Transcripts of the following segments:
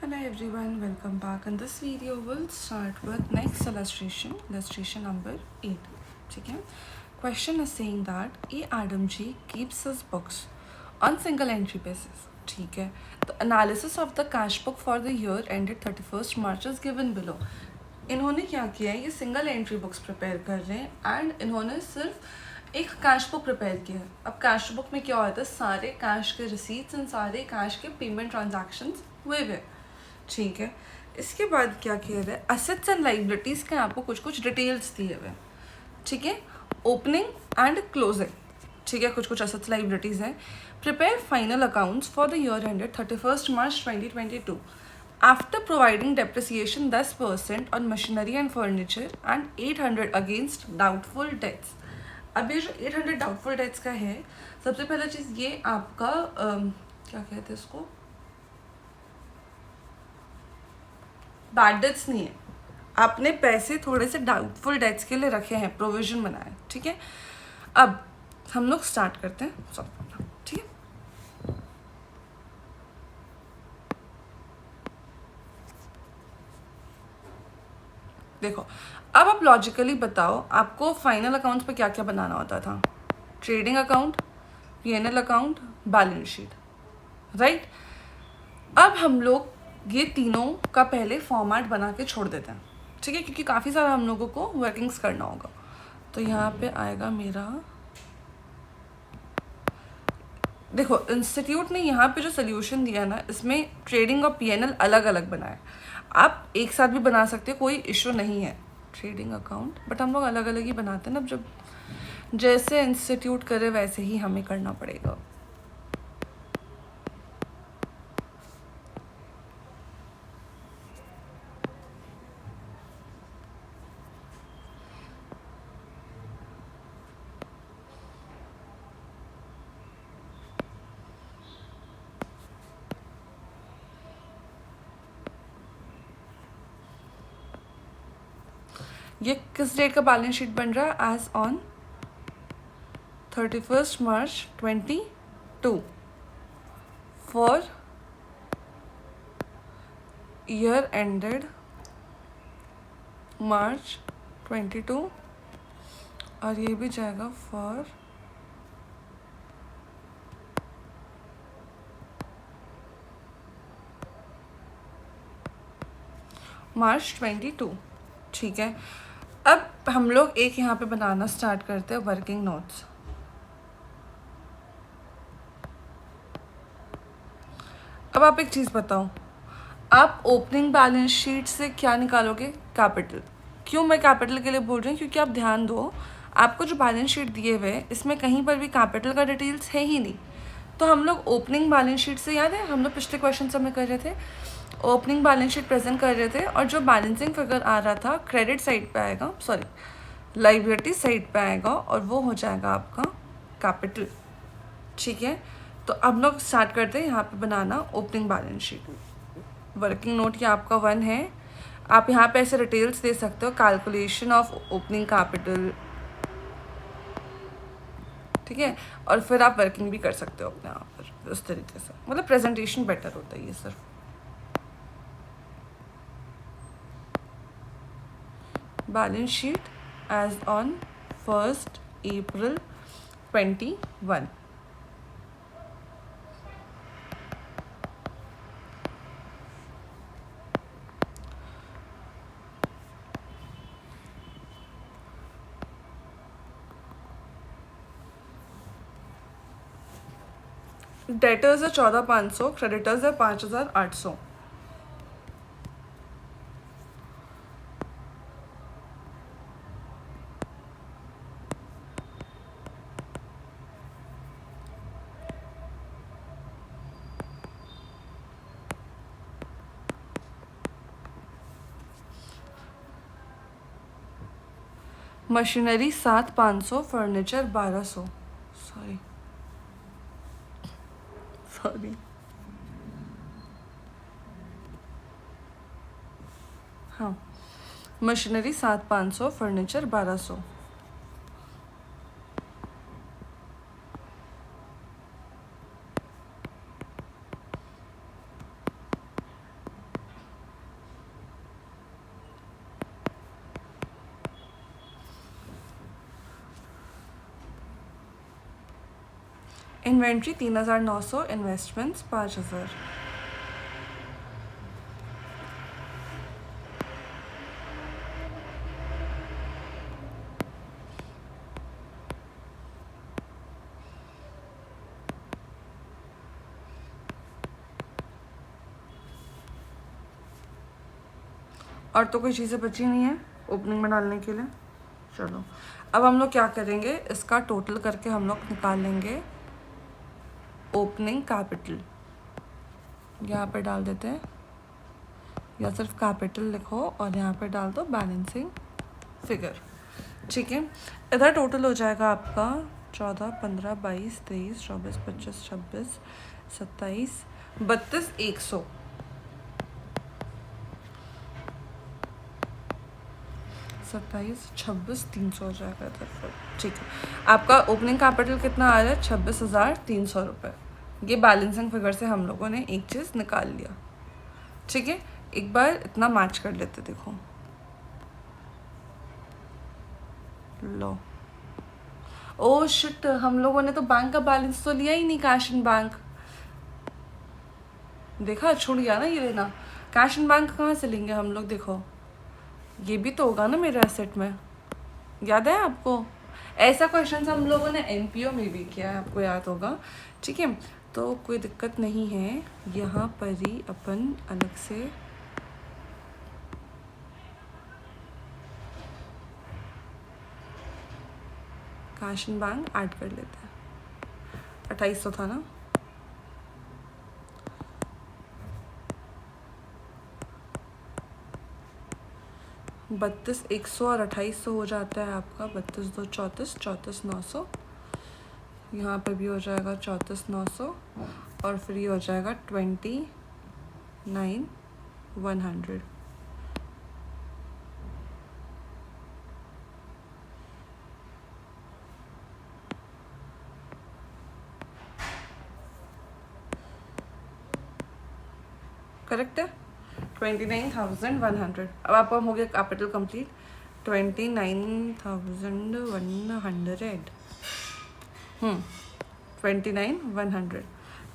Hello everyone, welcome back. In this video, we'll start with next illustration number 8. ठीक है? Question is saying that A. Adam G keeps his books on single entry basis. ठीक है? The analysis of the cash book for the year ended 31st March is given below. इन्होंने क्या किया है, ये single entry books prepare कर रहे हैं एंड इन्होंने सिर्फ एक कैश बुक प्रिपेयर किया है. अब कैश बुक में क्या होता है, सारे कैश के रिसीट्स एंड सारे कैश के पेमेंट ट्रांजैक्शंस हुए हुए. ठीक है, इसके बाद क्या किया है, असेट्स एंड लाइबिलिटीज़ के आपको कुछ कुछ डिटेल्स दिए हुए. ठीक है, ओपनिंग एंड क्लोजिंग. ठीक है, कुछ कुछ असेट्स लाइबिलिटीज़ हैं. Prepare final accounts for the year ended 31st March 2022 after providing depreciation 10% on machinery and furniture and 800 against doubtful debts. अब ये जो 800 doubtful debts का है, सबसे पहला चीज़ ये आपका क्या कहते हैं इसको, बैड डेट्स नहीं है. आपने पैसे थोड़े से डाउटफुल डेट्स के लिए रखे हैं, प्रोविजन बनाए. ठीक है, अब हम लोग स्टार्ट करते हैं सॉल्व करना. ठीक है, देखो अब आप लॉजिकली बताओ, आपको फाइनल अकाउंट्स पे क्या क्या बनाना होता था. Trading account, PNL account, balance sheet, right. अब हम लोग ये तीनों का पहले फॉर्मेट बना के छोड़ देते हैं. ठीक है, क्योंकि काफ़ी सारा हम लोगों को वर्किंग्स करना होगा. तो यहाँ पे आएगा मेरा, देखो इंस्टीट्यूट ने यहाँ पे जो सोल्यूशन दिया ना, इसमें ट्रेडिंग और पीएनएल अलग अलग बनाए. आप एक साथ भी बना सकते हो, कोई इशू नहीं है. ट्रेडिंग अकाउंट, बट हम लोग अलग अलग ही बनाते हैं ना. जब जैसे इंस्टीट्यूट करे वैसे ही हमें करना पड़ेगा. ये किस डेट का बैलेंस शीट बन रहा है, as on 31st March 2022 for year ended March 22, और ये भी जाएगा फॉर March 22. ठीक है, अब हम लोग एक यहाँ पे बनाना स्टार्ट करते हैं वर्किंग नोट्स. अब आप एक चीज़ बताओ, आप ओपनिंग बैलेंस शीट से क्या निकालोगे, कैपिटल. क्यों मैं कैपिटल के लिए बोल रही हूँ, क्योंकि आप ध्यान दो, आपको जो बैलेंस शीट दिए हुए इसमें कहीं पर भी कैपिटल का डिटेल्स है ही नहीं. तो हम लोग ओपनिंग बैलेंस शीट से, याद है हम लोग पिछले क्वेश्चन सब में कर रहे थे, ओपनिंग बैलेंस शीट प्रेजेंट कर रहे थे, और जो बैलेंसिंग फिगर आ रहा था क्रेडिट साइड पे आएगा, सॉरी लाइबिलिटी साइड पे आएगा, और वो हो जाएगा आपका कैपिटल. ठीक है, तो अब लोग स्टार्ट करते हैं यहाँ पे बनाना opening balance sheet. Working note ये आपका 1 है. आप यहाँ पे ऐसे डिटेल्स दे सकते हो, कैलकुलेशन ऑफ ओपनिंग कैपिटल. ठीक है, और फिर आप वर्किंग भी कर सकते हो अपने यहाँ पर उस तरीके से, मतलब प्रेजेंटेशन बेटर होता है ये सिर्फ. Balance sheet as on 1st April 21. Debtors है 14,500, क्रेडिटर्स है 5,800. Machinery 7,500, furniture 1,200. सॉरी हाँ, मशीनरी 7,500, फर्नीचर 1,200. Inventory 3,900, investments 5,000। और तो कोई चीज़ें बची नहीं है ओपनिंग में डालने के लिए। चलो अब हम लोग क्या करेंगे, इसका टोटल करके हम लोग निकाल लेंगे ओपनिंग कैपिटल। यहाँ पे डाल देते हैं, या सिर्फ कैपिटल लिखो और यहाँ पे डाल दो बैलेंसिंग फिगर। ठीक है, इधर टोटल हो जाएगा आपका 14, 15, 22, 23, 24, 25, 26, 27, 32, 100। 27, 26, 300 हो जाएगा इधर पर। ठीक है, आपका ओपनिंग कैपिटल कितना आ रहा है, 26,300 रुपये। ये बैलेंसिंग फिगर से हम लोगों ने एक चीज़ निकाल लिया। ठीक है, एक बार इतना मैच कर लेते, देखो लो। ओ शिट, हम लोगों ने तो बैंक का बैलेंस तो लिया ही नहीं, कैश इन बैंक। देखा, छूट गया ना ये लेना। कैश इन बैंक कहाँ से लेंगे हम लोग, देखो ये भी तो होगा ना मेरे एसेट में, याद है आपको? ऐसा क्वेश्चन हम लोगों ने एनपीओ में भी किया है, आपको याद होगा। ठीक है, तो कोई दिक्कत नहीं है, यहाँ पर ही अपन अलग से कैश इन बैंक ऐड कर लेते हैं। 2800 था ना, बत्तीस 100 और 2800 हो जाता है आपका 32, 2, 34, 34,900। यहाँ पे भी हो जाएगा 34,900 और फिर ये हो जाएगा 29,100। करेक्ट है, 29,100। अब आपका हो गया कैपिटल कंप्लीट, 29,100। 29,100।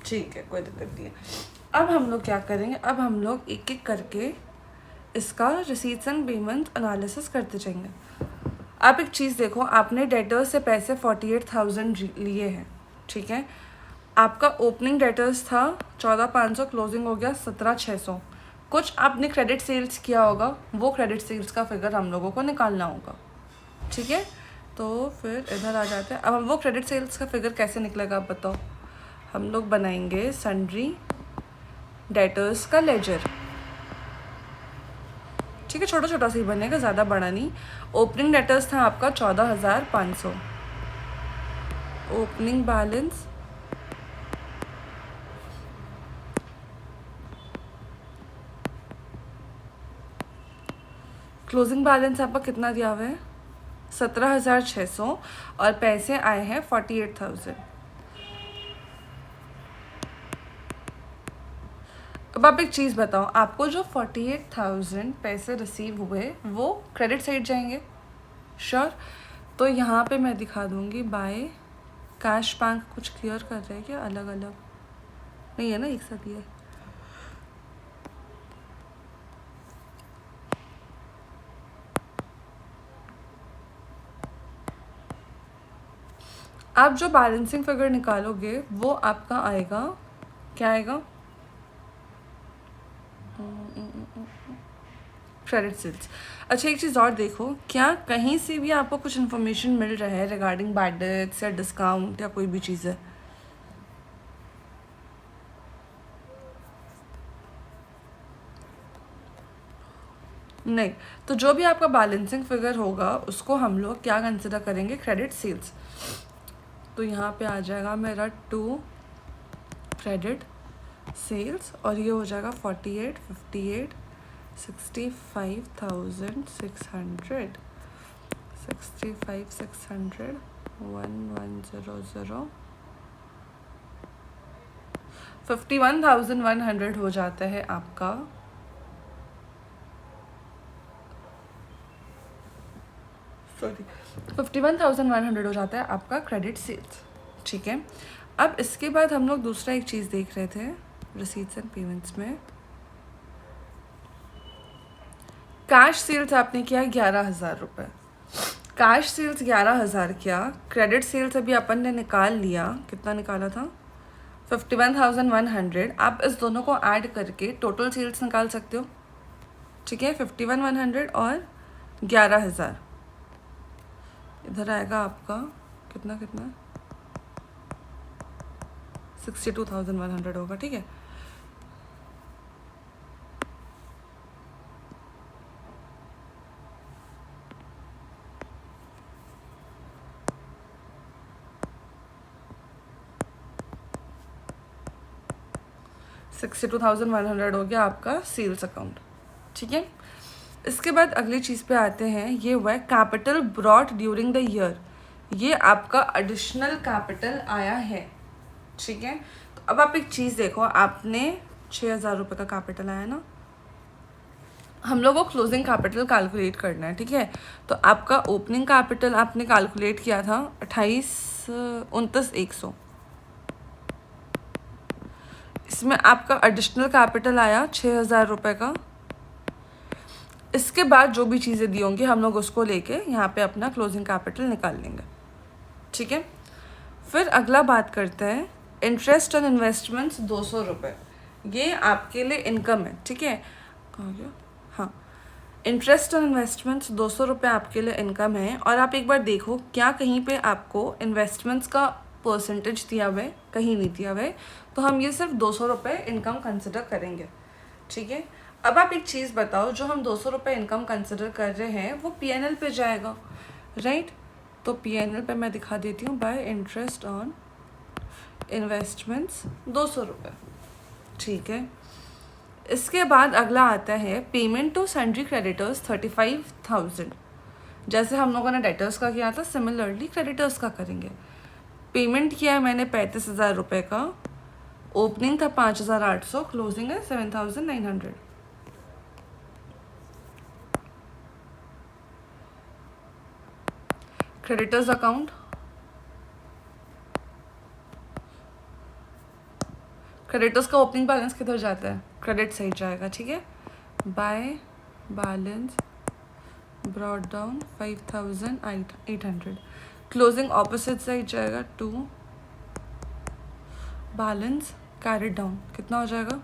ठीक है, कोई दिक्कत नहीं है। अब हम लोग क्या करेंगे, अब हम लोग एक एक करके इसका रिसीट्स एंड पेमेंट एनालिसिस करते जाएंगे। आप एक चीज़ देखो, आपने डेटर्स से पैसे 48,000 लिए हैं। ठीक है, आपका ओपनिंग डेटर्स था 14,500, क्लोजिंग हो गया 17,600। कुछ आपने क्रेडिट सेल्स किया होगा, वो क्रेडिट सेल्स का फिगर हम लोगों को निकालना होगा। ठीक है, तो फिर इधर आ जाते हैं। अब हम वो क्रेडिट सेल्स का फिगर कैसे निकलेगा आप बताओ। हम लोग बनाएंगे सन्ड्री डेटर्स का लेजर। ठीक है, छोटा छोटा सा ही बनेगा, ज़्यादा बड़ा नहीं। ओपनिंग डेटर्स था आपका 14,500। ओपनिंग बैलेंस क्लोजिंग बैलेंस आपका कितना दिया हुआ है, 17,600 और पैसे आए हैं 48,000। अब आप एक चीज़ बताओ, आपको जो 48,000 पैसे रिसीव हुए वो क्रेडिट साइड जाएंगे? श्योर। तो यहाँ पे मैं दिखा दूँगी बाय कैश बैंक। कुछ क्लियर कर रहे हैं क्या, अलग अलग नहीं है ना, एक साथ ही है। आप जो बैलेंसिंग फिगर निकालोगे वो आपका आएगा, क्या आएगा, क्रेडिट सेल्स। अच्छा एक चीज़ और देखो, क्या कहीं से भी आपको कुछ इन्फॉर्मेशन मिल रहा है रिगार्डिंग बैड डेट्स या डिस्काउंट या कोई भी चीज़ है? नहीं। तो जो भी आपका बैलेंसिंग फिगर होगा उसको हम लोग क्या कंसिडर करेंगे, क्रेडिट सेल्स। तो यहाँ पे आ जाएगा मेरा 2 क्रेडिट सेल्स और ये हो जाएगा 48, 58, 65,600, 65,600, 1100, 51,100 हो जाता है आपका सॉरी 51,100 हो जाता है आपका क्रेडिट सेल्स। ठीक है, अब इसके बाद हम लोग दूसरा एक चीज़ देख रहे थे रिसीट्स एंड पेमेंट्स में। कैश सेल्स आपने किया 11,000 रुपये, कैश सेल्स 11,000 किया, क्रेडिट सेल्स अभी अपन ने निकाल लिया, कितना निकाला था 51,100। आप इस दोनों को ऐड करके टोटल सेल्स निकाल सकते हो, ठीक है। 51,100 और 11,000 इधर आएगा आपका कितना 62,100 होगा, ठीक है। $62,100 हो गया आपका सेल्स अकाउंट, ठीक है। इसके बाद अगली चीज़ पे आते हैं, ये हुआ है capital brought during the year. ये आपका एडिशनल कैपिटल आया है, ठीक है। तो अब आप एक चीज़ देखो, आपने 6,000 रुपये का कैपिटल आया ना, हम लोग को क्लोजिंग कैपिटल कैलकुलेट करना है, ठीक है। तो आपका ओपनिंग कैपिटल आपने कैलकुलेट किया था 29,100। इसमें आपका एडिशनल कैपिटल आया 6,000 रुपये का। इसके बाद जो भी चीज़ें दी होंगी हम लोग उसको लेके यहाँ पे अपना क्लोजिंग कैपिटल निकाल लेंगे, ठीक है। फिर अगला बात करते हैं इंटरेस्ट ऑन इन्वेस्टमेंट्स 200 रुपये। ये आपके लिए इनकम है, ठीक है। कहाँ गया, हाँ, इंटरेस्ट ऑन इन्वेस्टमेंट्स 200 रुपये आपके लिए इनकम है। और आप एक बार देखो क्या कहीं पे आपको इन्वेस्टमेंट्स का परसेंटेज दिया हुआ है, कहीं नहीं दिया हुआ है, तो हम ये सिर्फ 200 रुपये इनकम कंसिडर करेंगे, ठीक है। अब आप एक चीज़ बताओ, जो हम 200 रुपये इनकम कंसिडर कर रहे हैं वो पीएनएल पे जाएगा, राइट। तो पीएनएल पे मैं दिखा देती हूँ, बाय इंटरेस्ट ऑन इन्वेस्टमेंट्स 200 रुपये, ठीक है। इसके बाद अगला आता है पेमेंट टू सन्ड्री क्रेडिटर्स 35,000। जैसे हम लोगों ने डेटर्स का किया था, सिमिलरली क्रेडिटर्स का करेंगे। पेमेंट किया है मैंने 35,000 रुपये का, ओपनिंग था 5,800, क्लोजिंग है 7,900। क्रेडिटर्स अकाउंट, क्रेडिटर्स का ओपनिंग बैलेंस किधर जाता है, क्रेडिट साइड जाएगा, ठीक है। By balance brought down 5,800, closing opposite side जाएगा टू बैलेंस कैरिड डाउन, कितना हो जाएगा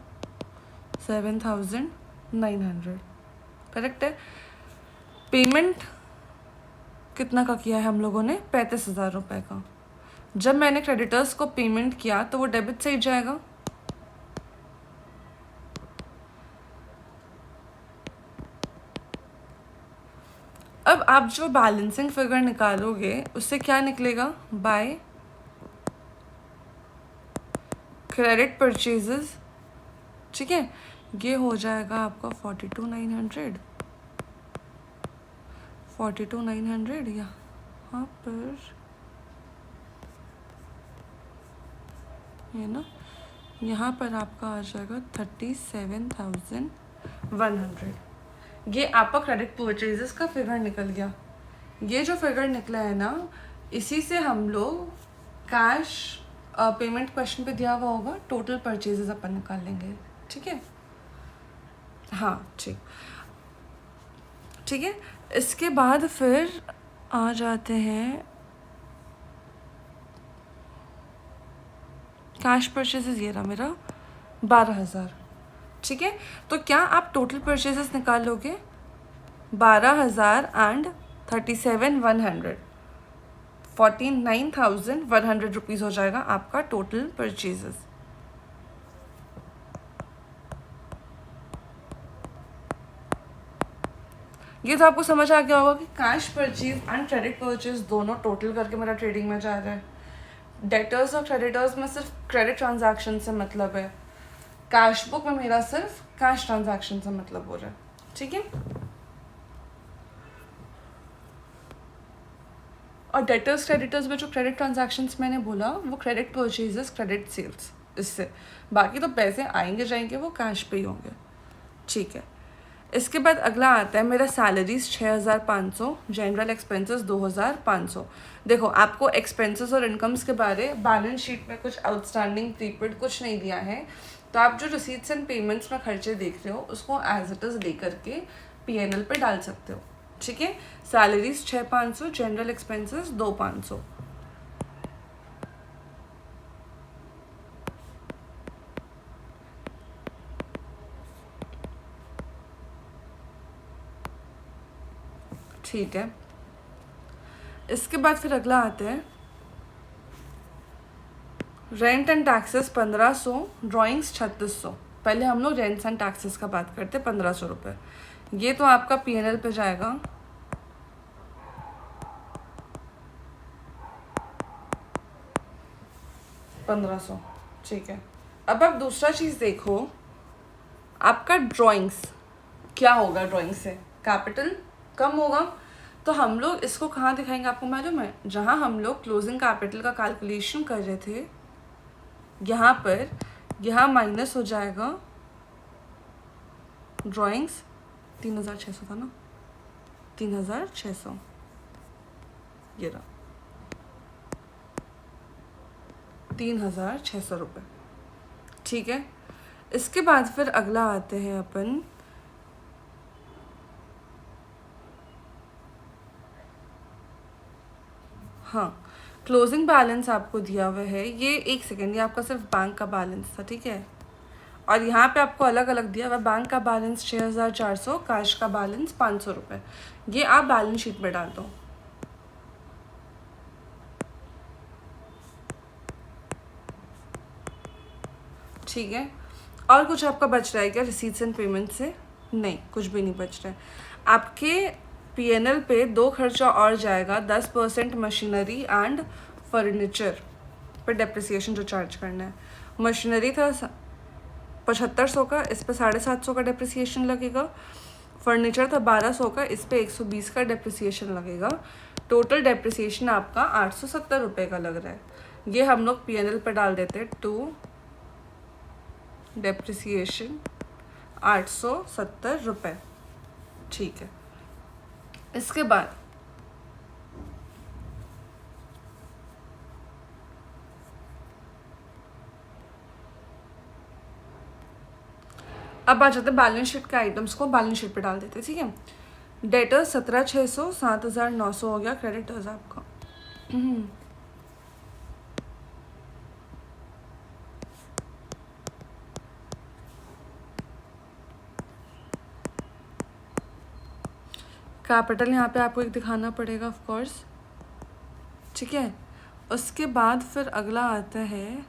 7,900, करेक्ट है। पेमेंट कितना का किया है हम लोगों ने, 35,000 रुपये का। जब मैंने क्रेडिटर्स को पेमेंट किया तो वो डेबिट साइड जाएगा, अब आप जो बैलेंसिंग फिगर निकालोगे उससे क्या निकलेगा, बाय क्रेडिट परचेजेस, ठीक है। ये हो जाएगा आपका 42,900 यहाँ पर, ये ना, यहाँ पर आपका आ जाएगा 37,100। ये आपका क्रेडिट परचेजेस का फिगर निकल गया। ये जो फिगर निकला है ना, इसी से हम लोग कैश पेमेंट क्वेश्चन पे दिया हुआ होगा, टोटल परचेजेस अपन निकाल लेंगे, ठीक है। हाँ ठीक है। इसके बाद फिर आ जाते हैं कैश परचेजेस, ये रहा मेरा 12,000, ठीक है। तो क्या आप टोटल परचेजेस निकाल लोगे, 12,000 एंड 37,100, 49,100 रुपीज़ हो जाएगा आपका टोटल परचेजेस। ये तो आपको समझ आ गया होगा कि cash purchase and credit purchase दोनों टोटल करके मेरा ट्रेडिंग में जा रहा है। डेटर्स और क्रेडिटर्स में सिर्फ क्रेडिट ट्रांजैक्शन से मतलब है, कैश बुक में मेरा सिर्फ कैश ट्रांजैक्शन से मतलब हो रहा है, ठीक है। और डेटर्स क्रेडिटर्स में जो क्रेडिट ट्रांजैक्शंस मैंने बोला वो क्रेडिट परचेजेस, क्रेडिट सेल्स, इससे बाकी तो पैसे आएंगे जाएंगे वो कैश पे ही होंगे, ठीक है। इसके बाद अगला आता है मेरा सैलरीज 6500, जनरल एक्सपेंसेस 2500। देखो आपको एक्सपेंसेस और इनकम्स के बारे बैलेंस शीट में कुछ आउटस्टैंडिंग प्रीपेड कुछ नहीं दिया है, तो आप जो रिसीट्स एंड पेमेंट्स में खर्चे देख रहे हो उसको एज इट इज़ लेकर के पीएनएल पे डाल सकते हो। ठीक है, सैलरीज 6500, जनरल एक्सपेंसेस 2500। ठीक है, इसके बाद फिर अगला आता है रेंट एंड टैक्सेस 1500, ड्राइंग्स 3600। पहले हम लोग रेंट्स एंड टैक्सेस का बात करते हैं, 1500 रुपये। ये तो आपका पीएनएल पे जाएगा। $1500। ठीक है, अब आप दूसरा चीज़ देखो, आपका ड्राइंग्स क्या होगा, ड्राइंग से कैपिटल कम होगा। तो हम लोग इसको कहाँ दिखाएंगे आपको मालूम है? जहाँ हम लोग क्लोजिंग कैपिटल का कैलकुलेशन कर रहे थे, यहाँ पर यहाँ माइनस हो जाएगा ड्राइंग्स 3600 था ना, 3600 ये रहा, 3600 रुपये। ठीक है, इसके बाद फिर अगला आते हैं अपन हाँ, क्लोजिंग बैलेंस आपको दिया हुआ है। ये एक सेकेंड, ये आपका सिर्फ बैंक का बैलेंस था। ठीक है, और यहाँ पे आपको अलग अलग दिया हुआ, बैंक का बैलेंस 6400, कैश का बैलेंस 500 रुपये। ये आप बैलेंस शीट में डाल दो। ठीक है, और कुछ आपका बच रहा है क्या रिसीट्स एंड पेमेंट से? नहीं, कुछ भी नहीं बच रहा है। आपके पीएनएल पे दो खर्चा और जाएगा, 10% मशीनरी एंड फर्नीचर पे डेप्रिसिएशन जो चार्ज करना है। मशीनरी था 7500 का, इस पे 750 का डेप्रिसिएशन लगेगा। फर्नीचर था 1200 का, इस पे 120 का डेप्रिसिएशन लगेगा। टोटल डेप्रिसिएशन आपका 870 रुपये का लग रहा है। ये हम लोग पीएनएल पे डाल देते हैं, टू डेप्रिसिएशन 870 रुपये। ठीक है, इसके बाद अब आ जाते हैं बैलेंस शीट के आइटम्स को बैलेंस शीट पे डाल देते हैं। ठीक है, डेटर्स 17600, 7900 हो गया क्रेडिटर्स आपका। कैपिटल यहाँ पे आपको एक दिखाना पड़ेगा ऑफ कोर्स। ठीक है, उसके बाद फिर अगला आता है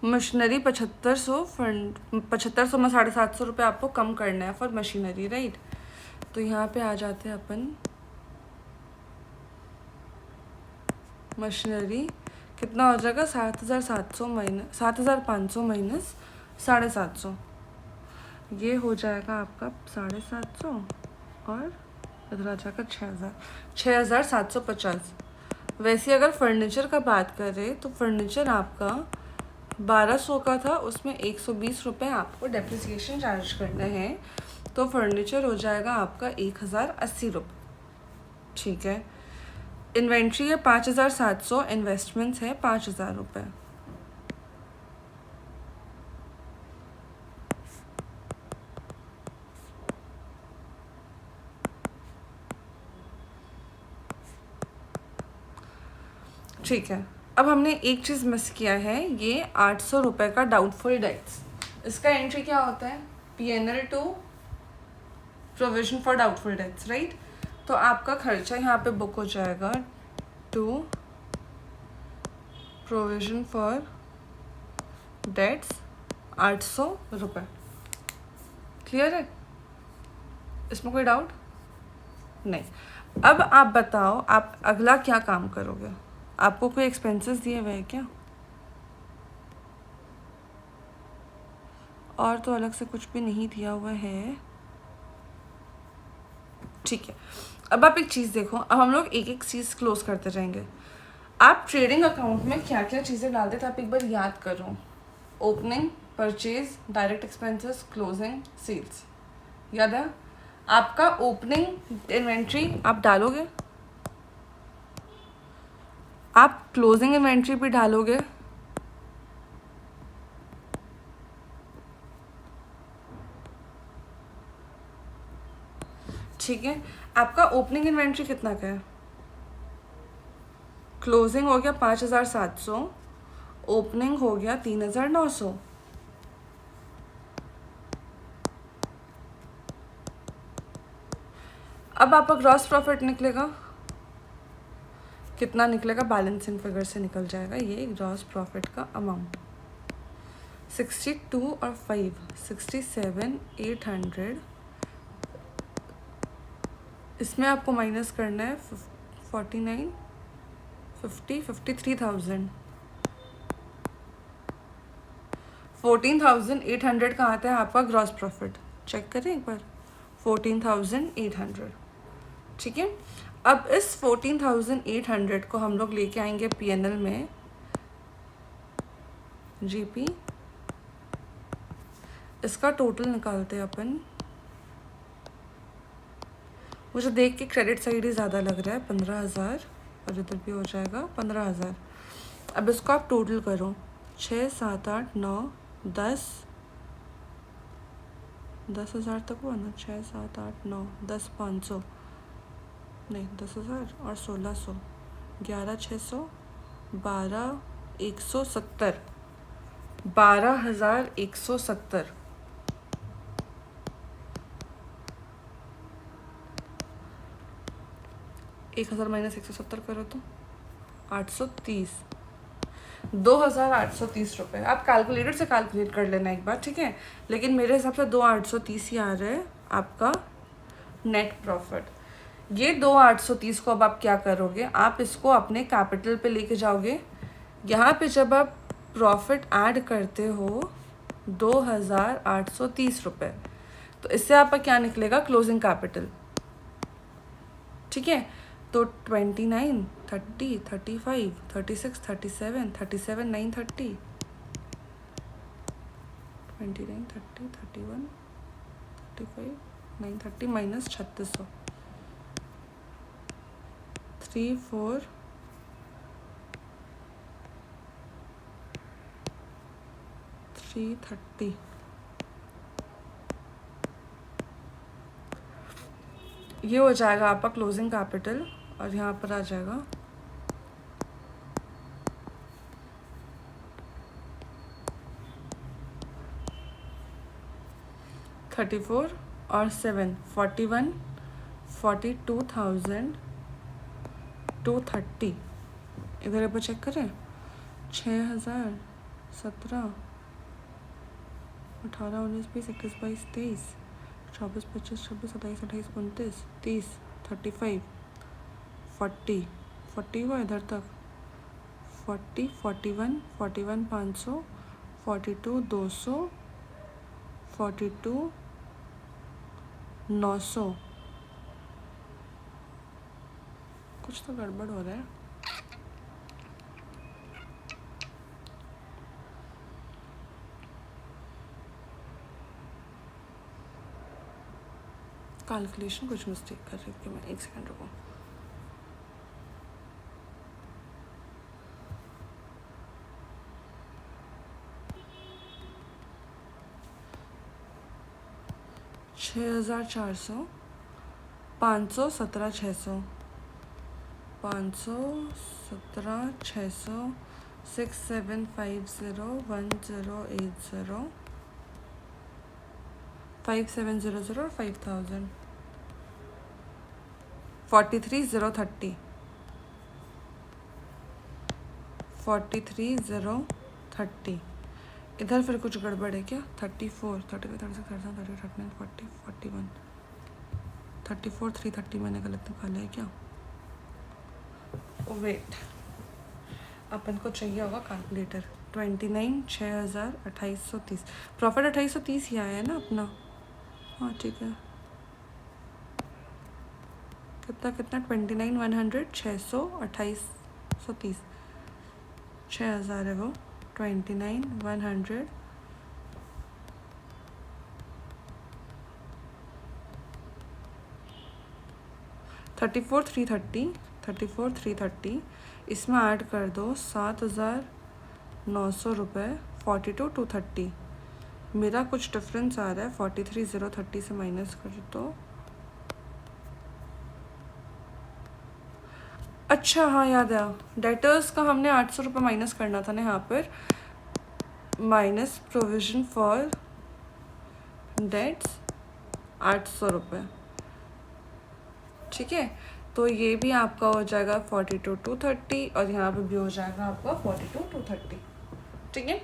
मशीनरी 7500, फंड 7500 में 750 रुपये आपको कम करना है फॉर मशीनरी, राइट। तो यहाँ पे आ जाते हैं अपन, मशीनरी कितना हो जाएगा, 7700 माइनस 7500 माइनस 750, ये हो जाएगा आपका 750 और इधर आ जाएगा 6750। वैसे अगर फर्नीचर का बात करें तो फर्नीचर आपका 1200 का था, उसमें 120 रुपये आपको डेप्रिसिएशन चार्ज करना है, तो फर्नीचर हो जाएगा आपका 1080 रुपये। ठीक है, इन्वेंट्री है 5700, इन्वेस्टमेंट्स है 5000 रुपये। ठीक है, अब हमने एक चीज़ मिस किया है, ये 800 रुपये का डाउटफुल डेट्स। इसका एंट्री क्या होता है? PNL to provision for doubtful debts, right. तो आपका खर्चा यहाँ पे बुक हो जाएगा टू प्रोविजन फॉर डेट्स 800 रुपये। क्लियर है, इसमें कोई डाउट नहीं। अब आप बताओ, आप अगला क्या काम करोगे? आपको कोई एक्सपेंसेस दिए हुए हैं क्या? और तो अलग से कुछ भी नहीं दिया हुआ है। ठीक है, अब आप एक चीज़ देखो, अब हम लोग एक एक चीज़ क्लोज करते जाएंगे। आप ट्रेडिंग अकाउंट में क्या क्या चीज़ें डालते थे आप एक बार याद करो। Opening, purchase, direct expenses, closing, sales. याद है? आपका ओपनिंग इन्वेंट्री आप डालोगे, आप क्लोजिंग इन्वेंट्री भी डालोगे, ठीक है। आपका ओपनिंग इन्वेंट्री कितना का है? क्लोजिंग हो गया 5,700, ओपनिंग हो गया 3,900। अब आपका ग्रॉस प्रॉफिट निकलेगा, कितना निकलेगा? बैलेंसिंग फिगर से निकल जाएगा ये ग्रॉस प्रॉफिट का अमाउंट। 62 और 5 67,800, इसमें आपको माइनस करना है 49 50 53,000। 14,800 का आता है आपका ग्रॉस प्रॉफिट, चेक करें एक बार, 14,800, ठीक है। अब इस 14,800 को हम लोग लेके आएंगे पीएनएल में, जीपी, इसका टोटल निकालते हैं अपन। मुझे देख के क्रेडिट साइड ही ज़्यादा लग रहा है, 15,000, और इधर भी हो जाएगा 15,000। अब इसको आप टोटल करो, 6 7 8 9 10, 10,000 तक हुआ ना, 6 7 8 9 10 500, नहीं 10,000 और 1,600, 11,600, 12,170, 12,170। 1,000 माइनस 170 करो तो 830, 2,830 रुपये। आप कैलकुलेटर से कैलकुलेट कर लेना एक बार, ठीक है। लेकिन मेरे हिसाब से 2,830 ही आ रहा है आपका नेट प्रॉफिट। ये 2,830 को अब आप क्या करोगे, आप इसको अपने कैपिटल पे लेके जाओगे। यहाँ पे जब आप प्रॉफिट ऐड करते हो 2,830 रुपये, तो इससे आपका क्या निकलेगा? क्लोजिंग कैपिटल, ठीक है। तो 29 30 35 36 37 37 930, 29 30 31 35 930 माइनस 3,600, 3 4 330। ये हो जाएगा आपका क्लोजिंग कैपिटल, और यहाँ पर आ जाएगा 34 और 7 41 42,230। इधर एक बार चेक करें, 6,000 17 18 19 20 21 22 23 24 25 26 27 28 29 30 35 40 40 हुआ इधर तक, 40 41 41 500 42 200 42 900। कुछ तो गड़बड़ हो रहा है। कैलकुलेशन कुछ मिस्टेक कर रही थी मैं, एक सेकंड रुको। छः हज़ार 400, 517 600, 517 600, 6750 1080, 5700 और 5,000, 43,030, 43,030। इधर फिर कुछ गड़बड़ है क्या? 34 35 36 37 38 39 40 41 34 330 मैंने गलत निकाला है क्या? वेट, अपन को चाहिए होगा कैलकुलेटर। 29 6,000 2,830, प्रॉफिट 2,830 ही आया है ना अपना? हाँ ठीक है। कितना कितना? 29 100 600 2,830, 6,000 है वो। 29 100 34,330 इसमें ऐड कर दो 7,900 रुपये 42,230। मेरा कुछ डिफरेंस आ रहा है 43,030 से माइनस कर दो। अच्छा हाँ याद आया, डेटर्स का हमने 800 रुपये माइनस करना था ना यहाँ पर, माइनस प्रोविजन फॉर डेट्स 800 रुपये। ठीक है, तो ये भी आपका हो जाएगा 42,230 और यहाँ पे भी हो जाएगा आपका 42,230। ठीक है,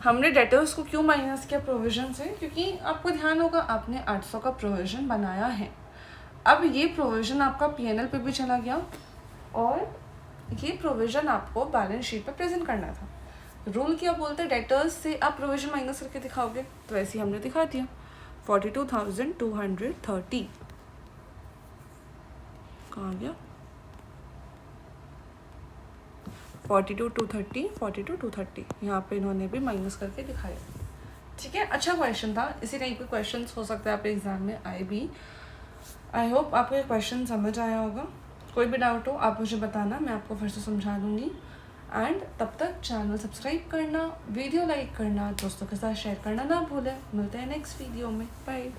हमने डेटर्स को क्यों माइनस किया प्रोविजन से, क्योंकि आपको ध्यान होगा आपने 800 का प्रोविजन बनाया है। अब ये प्रोविजन आपका पीएनएल पे भी चला गया और ये प्रोविजन आपको बैलेंस शीट पे प्रेजेंट करना था। रूल क्या बोलते हैं, डेटर्स से आप प्रोविजन माइनस करके दिखाओगे, तो ऐसे ही हमने दिखा दिया 42,230। कहाँ गया 42,230, 42,230 यहाँ पे इन्होंने भी माइनस करके दिखाया। ठीक है, अच्छा क्वेश्चन था, इसी टाइप के क्वेश्चन हो सकते हैं आपके एग्जाम में आए भी। आई होप आपको ये क्वेश्चन समझ आया होगा। कोई भी डाउट हो आप मुझे बताना, मैं आपको फिर से समझा दूँगी। एंड तब तक चैनल सब्सक्राइब करना, वीडियो लाइक करना, दोस्तों के साथ शेयर करना ना भूलें। मिलते हैं नेक्स्ट वीडियो में, बाय।